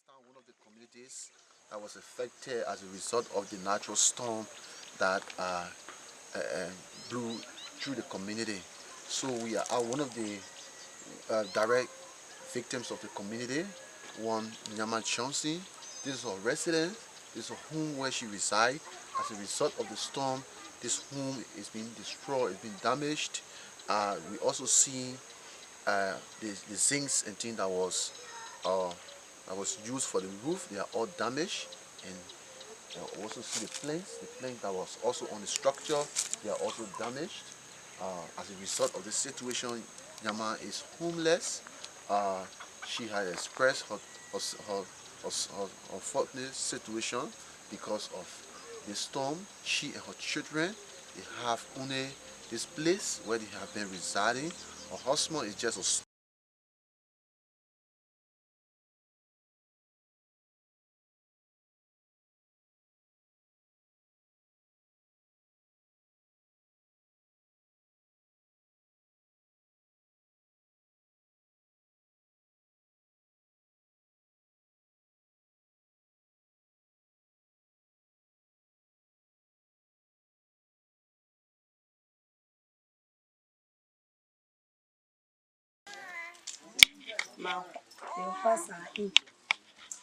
Windstorm, one of the communities that was affected as a result of the natural storm that blew through the community. So we are one of the direct victims of the community. One, Nyama Chauncey. This is her residence. This is her home where she resides. As a result of the storm, this home is being destroyed, it's been damaged. We also see the zincs and things that was used for the roof. They are all damaged, and you also see the planks that was also on the structure. They are also damaged. As a result of this situation, Nyama is homeless. She has expressed her unfortunate situation because of the storm. She and her children, they have only this place where they have been residing. Her husband is just a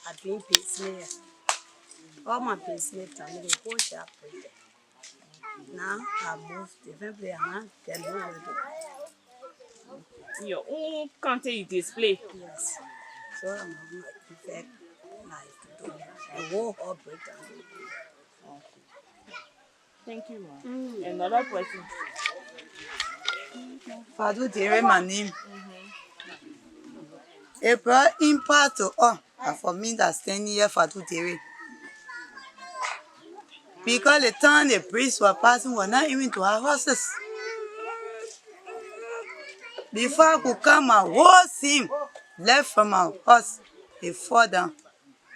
I've been business. All my business family whole shop break. Now I moved different place and they know where to. Your own country you display. Yes. So I'm having my effect life to do. The whole break down. Thank you, ma'am. Another question. Fadu Dere, my name. It brought impact to all, and for me that's 10 years Fadu Dere. Because the time the breeze were passing was not even to our horses. Before I could come, my whole team left from our horse. They fall down.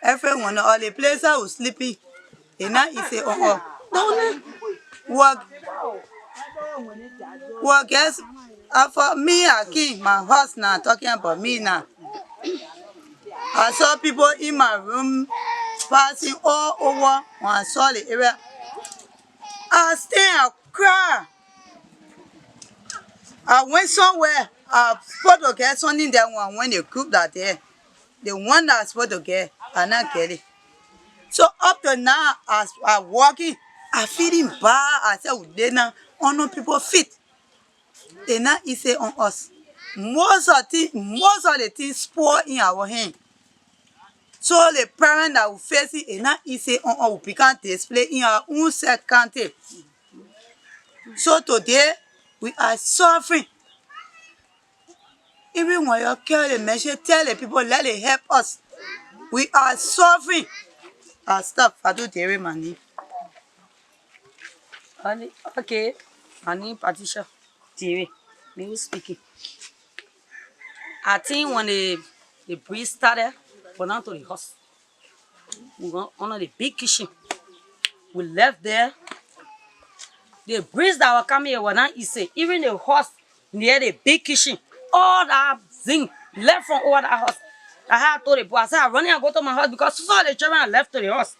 Everyone, all the places I was sleeping, they now say, don't work, yes. For me, I came, my horse now, talking about me now. I saw people in my room passing all over when I saw the area. I stayed and cried. I went somewhere. I supposed to get something there when the group that there. The one that I supposed to get, I not get it. So up to now, as I walking, I feeling bad. I said, they now on people feet. They not easy on us. Most of the things spoil in our hand. So the parent that will face it is not easy on we can display in our own self country. So today we are suffering. Even when you carry the message, tell the people, let them help us. We are suffering. I'll stop. Fadu Dere, my name. Okay. My name Patricia Dere. Me who speaking. I think when the breeze started, we went to the house. We went under the big kitchen. We left there. The breeze that was coming here was not easy. Even the horse near the big kitchen, all that zinc left from over that house. I had told the boy, I said, I'm running and go to my house because some of the children I left to the house.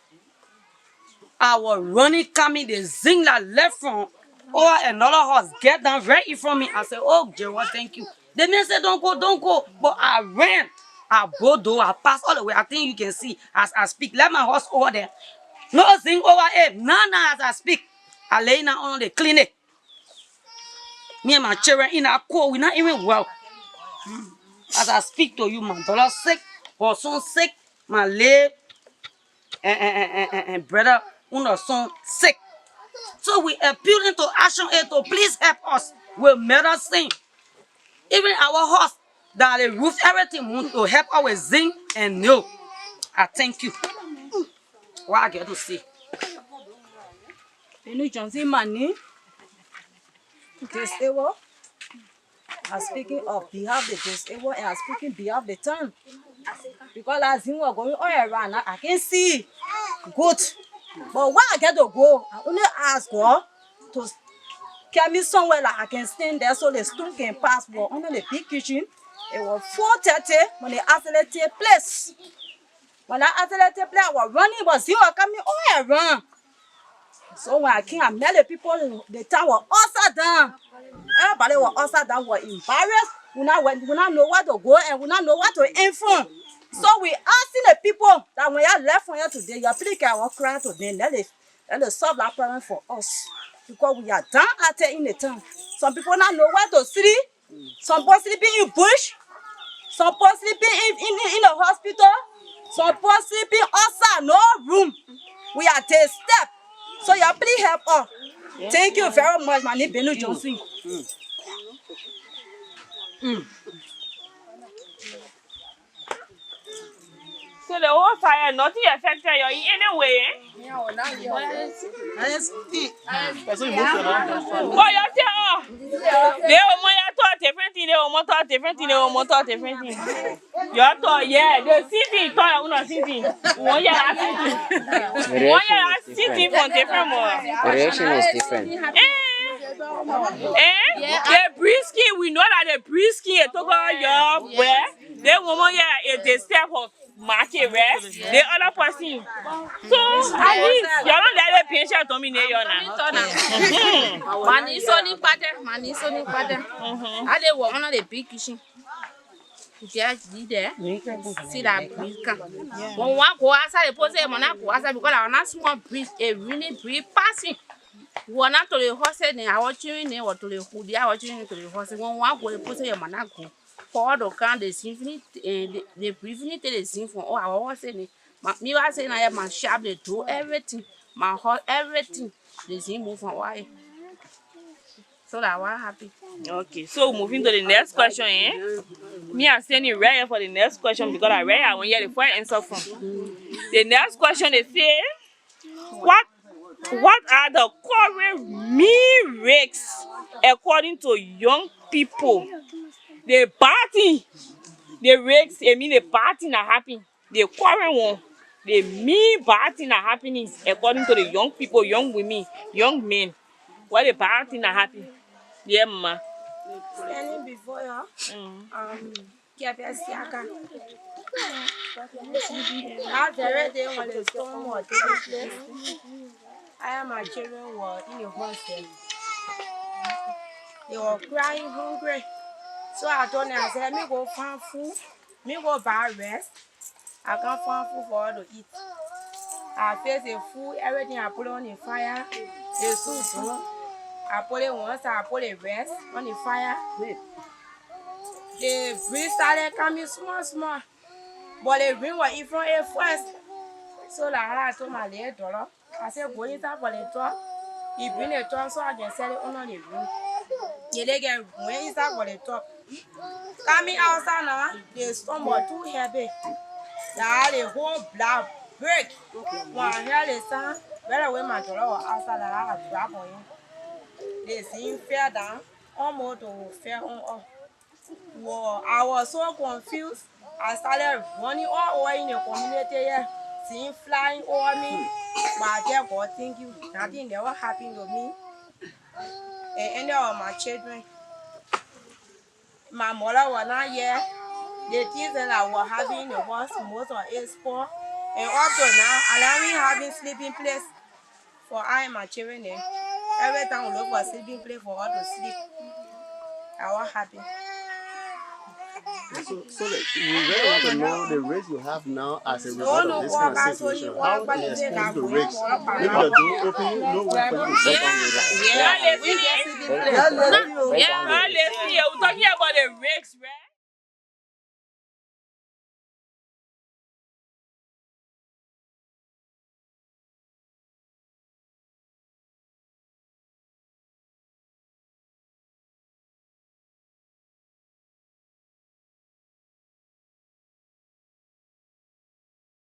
I was running, coming, the zinc that left from over another house, get down right in front of me. I said, oh, Jehovah, thank you. The man said, don't go, don't go. But I ran. I go door, I passed all the way. I think you can see as I speak. Let my horse over there. No zinc over it. None as I speak. I lay now on the clinic. Me and my children in our core, we're not even well. As I speak to you, my daughter sick, her son sick, my leg and brother, her son sick. So we appealing to ActionAid to please help us with medicine. Even our house, that the roof, everything want to help us with zinc and no. I thank you. What I get to say. Penny Johnson, my name. Disabled. I'm speaking of behalf of the disabled and I'm speaking behalf of the town. Because as things were going all around, I can see good. But when I get to go, I only ask God to get me somewhere like I can stand there so the storm can pass. But under the big kitchen, it was 4:30 when the accident take place. When I athletic play, I was running, but see what coming, oh, I run. So when I came, I met the people, the town was upside down. Everybody was upside down, was embarrassed. We not know where to go and we not know what to aim for. So we asking the people that when you left from here today, your people can cry today. Let it solve that problem for us. Because we are down at it in the town. Some people not know where to sleep. Some people sleeping in bush. Some people sleeping in the hospital. Some people sleeping outside, no room. We are the step. So you please help us. Thank you very much, my name is Benu Johnson. So the whole fire, nothing affected you in any way. Oh, you they thought different thing, they thought different thing, they thought different thing. You thought, yeah, the city thought you not city. 1 year city. 1 year city from different more. The reaction is different. The brisky, we know that the brisky is talking your where they woman here is the step of market where the other person. So at least you don't let the patient dominate you now. Money so ni pate. I dey work on the big kitchen. Just there. See that breeze come. When one go outside, the person will go outside because I not small breeze, a really breeze passing. We not to the horse, and I watch you in or to the hoodie, I watch you to the horse. When one go, the person will not go. For the kind the symphony, the breathing to the symphony. Oh, I was saying, me was saying I have my sharp, they do everything, my heart, everything. The same move from why. So that was happy. Okay, so moving to the next question, Me, I'm standing right here for the next question because I read I want to hear the first answer from. The next question they say, what are the current mean risks according to young people? The party, the risks, I mean the party not happening. The current one, the mean party not happening according to the young people, young women, young men. What the party not happening? Yeah, ma. Standing before you, After everything when the storm was taking place, I and my children were in the hostel. They were crying hungry. So I told them, I said, me go find food, me go buy rest. I can't find food for her to eat. I face the food, everything I put on the fire, the soup, I put it once, I put it rest on the fire. The breeze started coming small. But the rain was in front of first. So like I told my little daughter, I said, go inside for the truck. He bring the truck so I can sell it under the room. The lady went inside for the truck. Coming outside now, the storm was too heavy. The whole block break. When I heard the sound, right away my daughter was outside and I drop on him. The scene fell down, almost fell on us. Wow, I was so confused. I started running all over in the community here, seeing flying over me. But I tell God, thank you. Nothing never happened to me. And any of my children. My mother was not here. The things that I was having in the house, most of it spoiled. And up to now, allowing having sleeping place for I and my children there. Every time we look for a sleeping place for us to sleep. I was happy. So we really want to know the race you have now as a result of this kind of situation. How do you experience the race? Maybe the door open, no one for you to sit on with it. We're talking about the risks, right?